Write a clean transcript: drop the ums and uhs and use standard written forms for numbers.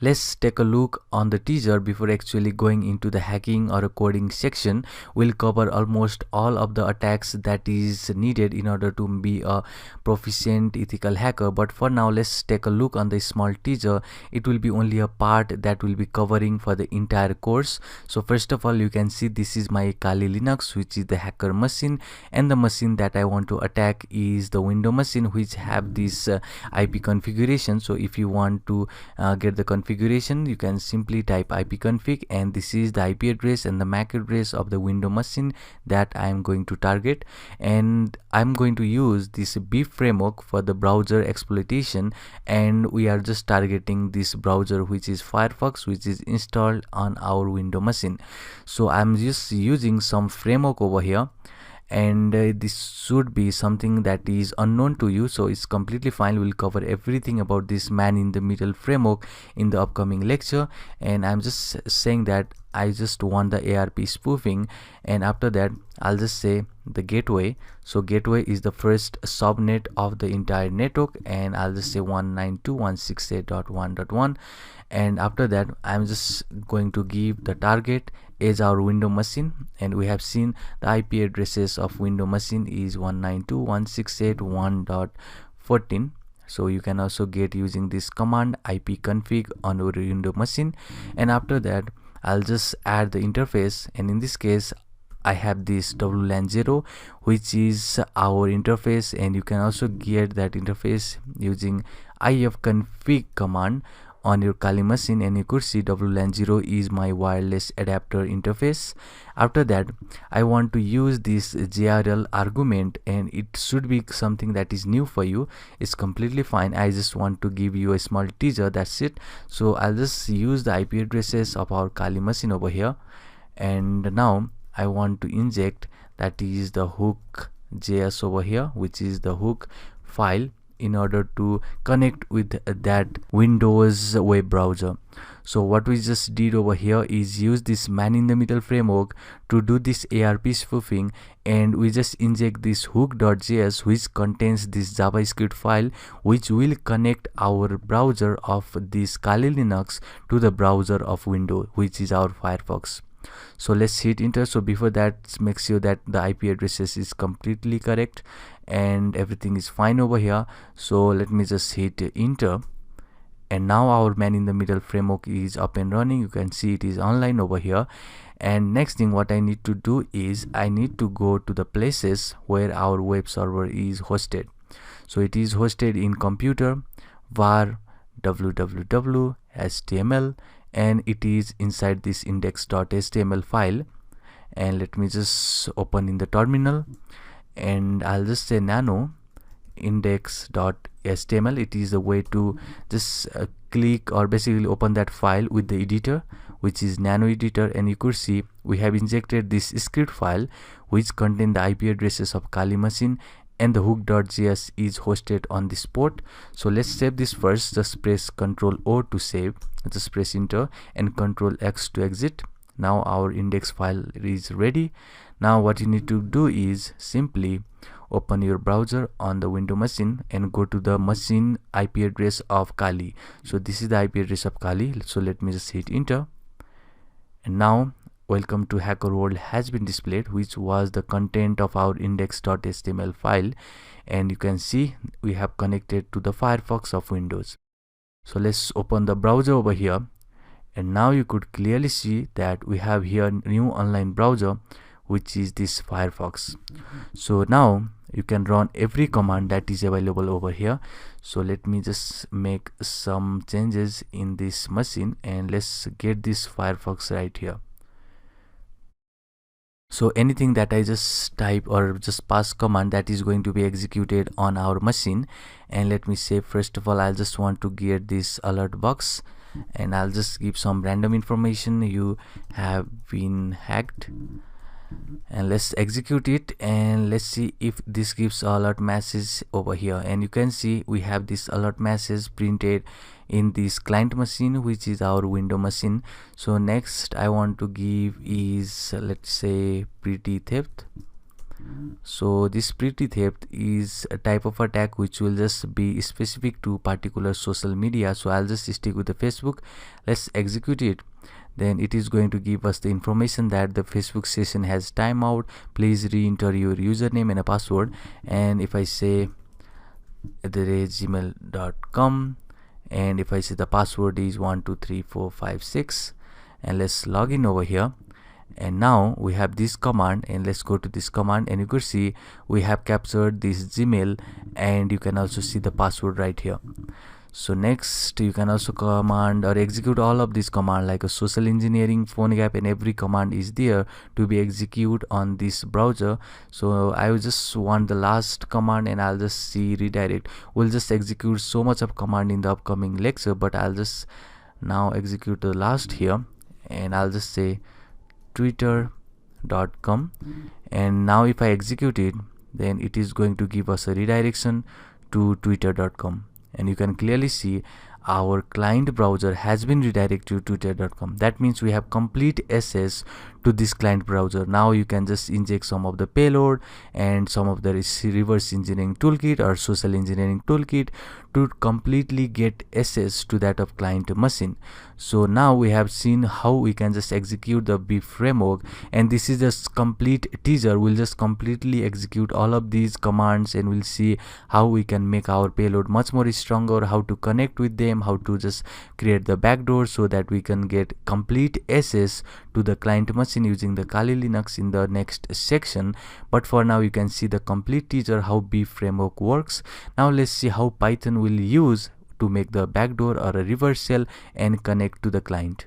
Let's take a look on the teaser before actually going into the hacking or a coding section. We'll cover almost all of the attacks that is needed in order to be a proficient ethical hacker. But for now, let's take a look on the small teaser. It will be only a part that will be covering for the entire course. So first of all, you can see this is my Kali Linux, which is the hacker machine, and the machine that I want to attack is the Windows machine, which have this IP configuration. So if you want to get the configuration, you can simply type ipconfig, and this is the IP address and the MAC address of the Windows machine that I am going to target. And I'm going to use this Beef framework for the browser exploitation, and we are just targeting this browser, which is Firefox, which is installed on our Windows machine. So I'm just using some framework over here, and this should be something that is unknown to you, so it's completely fine. We'll cover everything about this man in the middle framework in the upcoming lecture, and I'm just saying that I just want the ARP spoofing, and after that I'll just say the gateway. So gateway is the first subnet of the entire network, and I'll just say 192.168.1.1, and after that I'm just going to give the target as our Windows machine, and we have seen the IP addresses of Windows machine is 192.168.1.14. so you can also get using this command ipconfig on your Windows machine. And after that I'll just add the interface, and in this case I have this WLAN0, which is our interface, and you can also get that interface using ifconfig command on your Kali machine, and you could see WLAN0 is my wireless adapter interface. After that I want to use this JRL argument, and it should be something that is new for you. It's completely fine. I just want to give you a small teaser, that's it. So I'll just use the IP addresses of our Kali machine over here, and now I want to inject that is the hook.js over here, which is the hook file, in order to connect with that Windows web browser. So what we just did over here is use this man in the middle framework to do this ARP spoofing, and we just inject this hook.js, which contains this JavaScript file, which will connect our browser of this Kali Linux to the browser of Windows, which is our Firefox. So let's hit enter. So before that, make sure that the IP addresses is completely correct and everything is fine over here. So let me just hit enter, and now our man in the middle framework is up and running. You can see it is online over here. And next thing what I need to do is I need to go to the places where our web server is hosted. So it is hosted in computer var www html, and it is inside this index.html file. And let me just open in the terminal, and I'll just say nano index.html. it is a way to just click or basically open that file with the editor, which is nano editor. And you could see we have injected this script file which contain the IP addresses of Kali machine, and the hook.js is hosted on this port. So let's save this first. Just press Ctrl O to save, just press enter, and Ctrl X to exit. Now our index file is ready. Now what you need to do is simply open your browser on the Windows machine and go to the machine IP address of Kali. So this is the IP address of Kali. So let me just hit enter, and now welcome to hacker world has been displayed, which was the content of our index.html file. And you can see we have connected to the Firefox of Windows. So let's open the browser over here, and now you could clearly see that we have here new online browser, which is this Firefox. So now you can run every command that is available over here. So let me just make some changes in this machine, and let's get this Firefox right here. So anything that I just type or just pass command, that is going to be executed on our machine. And let me say first of all, I'll just want to get this alert box, and I'll just give some random information. You have been hacked, and let's execute it, and let's see if this gives alert message over here. And you can see we have this alert message printed in this client machine, which is our Windows machine. So next I want to give is, let's say, pretty theft, So this pretty theft is a type of attack which will just be specific to particular social media. So I'll just stick with the Facebook. Let's execute it. Then it is going to give us the information that the Facebook session has timeout. Please re-enter your username and a password. And if I say @gmail.com, and if I say the password is 123456, and let's log in over here. And now we have this command, and let's go to this command, and you could see we have captured this Gmail, and you can also see the password right here. So next, you can also command or execute all of this command like a social engineering, PhoneGap, and every command is there to be executed on this browser. So I will just want the last command, and I'll just see redirect. We'll just execute so much of command in the upcoming lecture, but I'll just now execute the last here, and I'll just say twitter.com. and now if I execute it, then it is going to give us a redirection to twitter.com. and you can clearly see our client browser has been redirected to twitter.com. That means we have complete access to this client browser. Now you can just inject some of the payload and some of the reverse engineering toolkit or social engineering toolkit to completely get access to that of client machine. So now we have seen how we can just execute the Beef framework, and this is just complete teaser. We'll just completely execute all of these commands, and we'll see how we can make our payload much more stronger, how to connect with them, how to just create the backdoor so that we can get complete access to the client machine using the Kali Linux in the next section. But for now you can see the complete teaser how Beef framework works. Now let's see how Python will use to make the backdoor or a reverse shell and connect to the client.